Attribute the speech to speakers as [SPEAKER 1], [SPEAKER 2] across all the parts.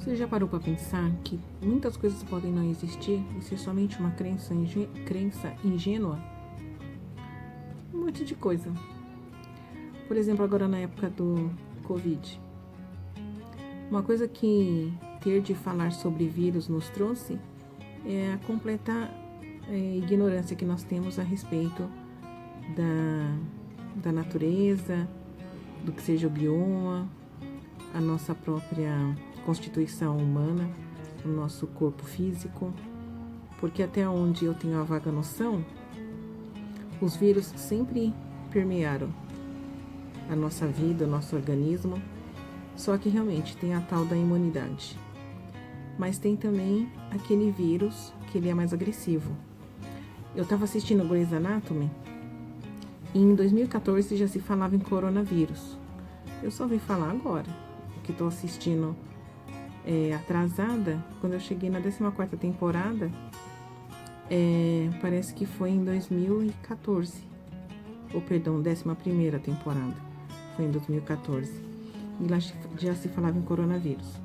[SPEAKER 1] Você já parou para pensar que muitas coisas podem não existir e ser somente uma crença ingênua? Um monte de coisa. Por exemplo, agora na época do Covid. Uma coisa que ter de falar sobre vírus nos trouxe é a completa ignorância que nós temos a respeito da natureza, do que seja o bioma, a nossa própria constituição humana, o nosso corpo físico, porque até onde eu tenho a vaga noção, os vírus sempre permearam a nossa vida, o nosso organismo, só que realmente tem a tal da imunidade. Mas tem também aquele vírus que ele é mais agressivo. Eu estava assistindo Grey's Anatomy e em 2014 já se falava em coronavírus. Eu só vi falar agora, que estou assistindo atrasada. Quando eu cheguei na 14ª temporada, parece que foi em 2014, ou perdão, 11ª temporada, foi em 2014, e lá já se falava em coronavírus.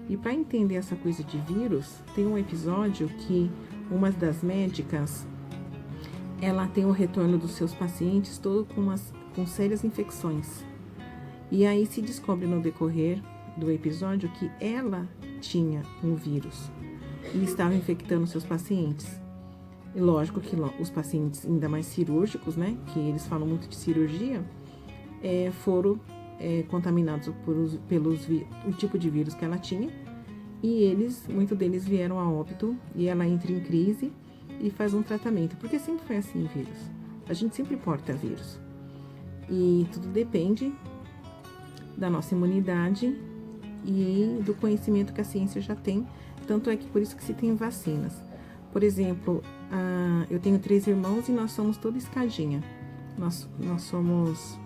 [SPEAKER 1] E para entender essa coisa de vírus, tem um episódio que uma das médicas, ela tem o retorno dos seus pacientes todo com sérias infecções. E aí se descobre no decorrer do episódio que ela tinha um vírus e estava infectando seus pacientes. E lógico que os pacientes ainda mais cirúrgicos, né, que eles falam muito de cirurgia, foram contaminados pelo tipo de vírus que ela tinha, e muitos deles vieram a óbito, e ela entra em crise e faz um tratamento, porque sempre foi assim em vírus. A gente sempre porta vírus. E tudo depende da nossa imunidade e do conhecimento que a ciência já tem, tanto é que por isso que se tem vacinas. Por exemplo, eu tenho 3 irmãos e nós somos toda escadinha. Nós somos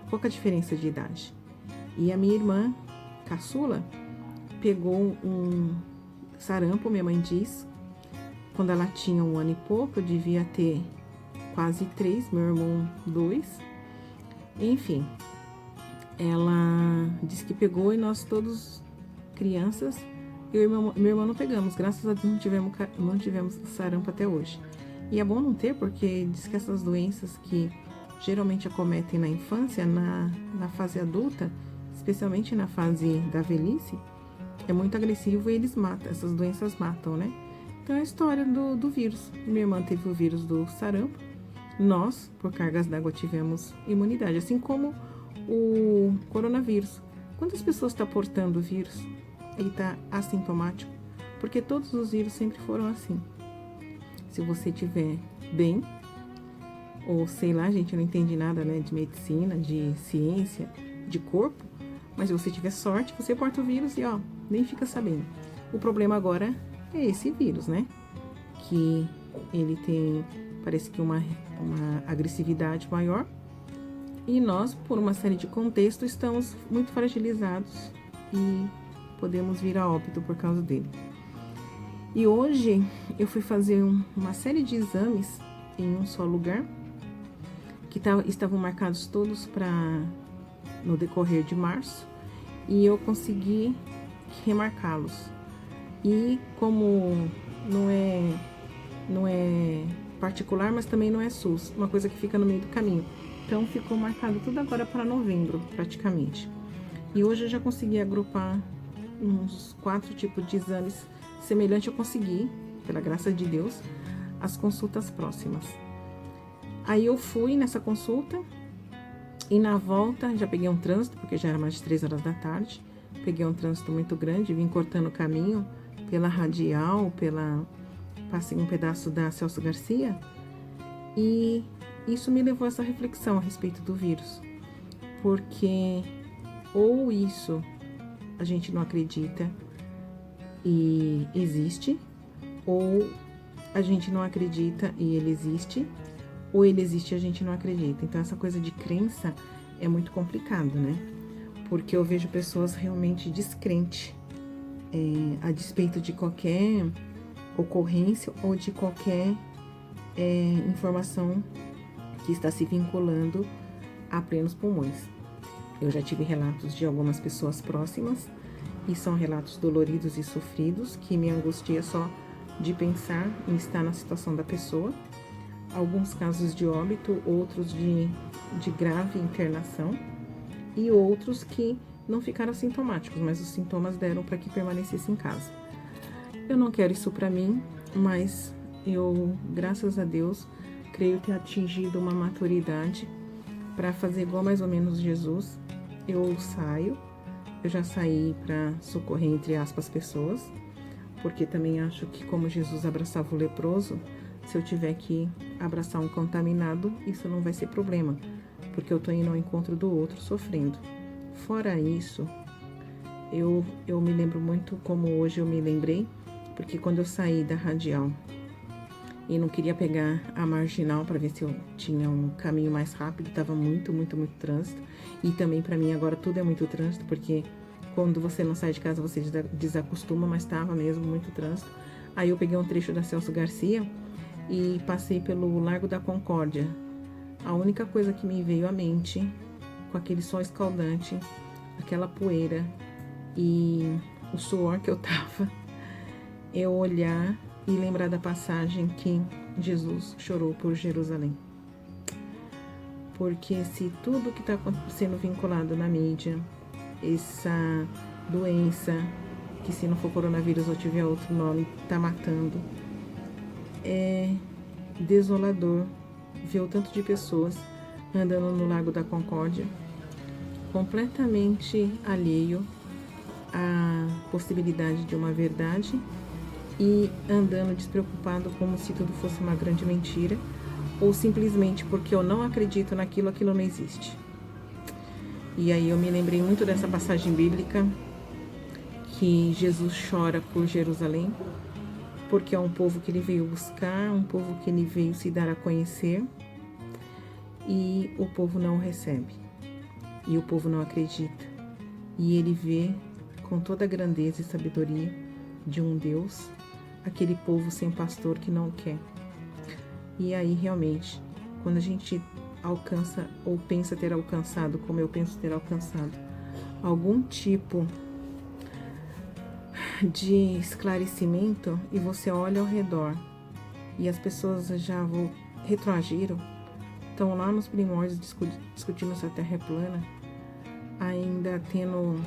[SPEAKER 1] pouca diferença de idade. E a minha irmã, caçula, pegou um sarampo, minha mãe diz, quando ela tinha 1 ano e pouco. Eu devia ter quase 3, meu irmão 2. Enfim, ela disse que pegou e nós todos crianças, eu e meu irmão não pegamos, graças a Deus não tivemos sarampo até hoje. E é bom não ter, porque diz que essas doenças que geralmente acometem na infância, na fase adulta, especialmente na fase da velhice, é muito agressivo e essas doenças matam, né? Então é a história do vírus. Minha irmã teve o vírus do sarampo, nós, por cargas d'água, tivemos imunidade, assim como o coronavírus. Quantas pessoas estão portando o vírus e está assintomático? Porque todos os vírus sempre foram assim. Se você estiver bem, ou sei lá, gente, eu não entendi nada, né, de medicina, de ciência, de corpo, mas se você tiver sorte, você porta o vírus e nem fica sabendo. O problema agora é esse vírus, né, que ele tem, parece que uma agressividade maior, e nós, por uma série de contextos, estamos muito fragilizados e podemos vir a óbito por causa dele. E hoje eu fui fazer uma série de exames em um só lugar, que estavam marcados todos no decorrer de março, e eu consegui remarcá-los. E como não é particular, mas também não é SUS, uma coisa que fica no meio do caminho. Então ficou marcado tudo agora para novembro, praticamente. E hoje eu já consegui agrupar uns 4 tipos de exames semelhantes. Eu consegui, pela graça de Deus, as consultas próximas. Aí eu fui nessa consulta e na volta já peguei um trânsito, porque já era mais de 3 horas da tarde. Peguei um trânsito muito grande, vim cortando o caminho pela Radial, passei um pedaço da Celso Garcia, e isso me levou a essa reflexão a respeito do vírus, porque ou isso a gente não acredita e existe, ou a gente não acredita e ele existe, ou ele existe e a gente não acredita. Então essa coisa de crença é muito complicado, né? Porque eu vejo pessoas realmente descrentes a despeito de qualquer ocorrência ou de qualquer informação que está se vinculando a plenos pulmões. Eu já tive relatos de algumas pessoas próximas e são relatos doloridos e sofridos que me angustia só de pensar em estar na situação da pessoa. Alguns casos de óbito, outros de grave internação e outros que não ficaram sintomáticos, mas os sintomas deram para que permanecesse em casa. Eu não quero isso para mim, mas eu, graças a Deus, creio ter atingido uma maturidade para fazer igual mais ou menos Jesus. Eu já saí para socorrer, entre aspas, pessoas, porque também acho que como Jesus abraçava o leproso, se eu tiver que abraçar um contaminado, isso não vai ser problema, porque eu tô indo ao encontro do outro sofrendo. Fora isso, eu me lembro muito como hoje eu me lembrei, porque quando eu saí da Radial e não queria pegar a Marginal para ver se eu tinha um caminho mais rápido, tava muito trânsito, e também para mim agora tudo é muito trânsito, porque quando você não sai de casa você desacostuma, mas tava mesmo muito trânsito. Aí eu peguei um trecho da Celso Garcia e passei pelo Largo da Concórdia. A única coisa que me veio à mente, com aquele sol escaldante, aquela poeira e o suor que eu tava, é olhar e lembrar da passagem que Jesus chorou por Jerusalém. Porque se tudo que está sendo vinculado na mídia, essa doença, que se não for coronavírus ou tiver outro nome, está matando, é desolador ver o tanto de pessoas andando no Lago da Concórdia, completamente alheio à possibilidade de uma verdade e andando despreocupado como se tudo fosse uma grande mentira, ou simplesmente porque eu não acredito naquilo, aquilo não existe. E aí eu me lembrei muito dessa passagem bíblica que Jesus chora por Jerusalém, porque é um povo que ele veio buscar, um povo que ele veio se dar a conhecer, e o povo não o recebe, e o povo não acredita, e ele vê com toda a grandeza e sabedoria de um Deus, aquele povo sem pastor que não quer. E aí realmente, quando a gente alcança ou pensa ter alcançado, como eu penso ter alcançado, algum tipo de esclarecimento, e você olha ao redor e as pessoas já retroagiram, estão lá nos primórdios discutindo se a Terra é plana, ainda tendo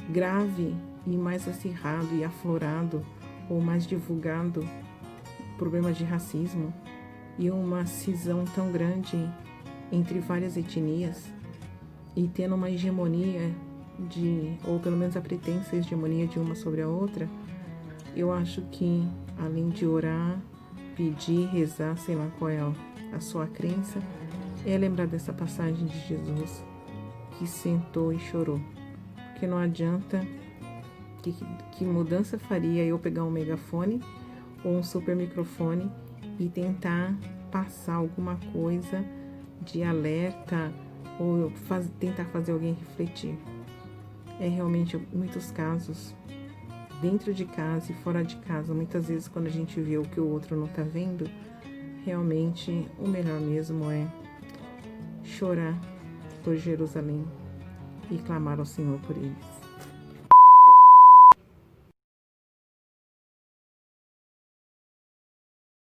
[SPEAKER 1] grave e mais acirrado e aflorado ou mais divulgado problema de racismo e uma cisão tão grande entre várias etnias, e tendo uma hegemonia ou pelo menos a pretensa hegemonia de uma sobre a outra. Eu acho que, além de orar, pedir, rezar, sei lá qual é a sua crença, é lembrar dessa passagem de Jesus que sentou e chorou. Porque não adianta, que mudança faria eu pegar um megafone ou um super microfone e tentar passar alguma coisa de alerta ou tentar fazer alguém refletir. É realmente, em muitos casos, dentro de casa e fora de casa, muitas vezes quando a gente vê o que o outro não está vendo, realmente o melhor mesmo é chorar por Jerusalém e clamar ao Senhor por eles.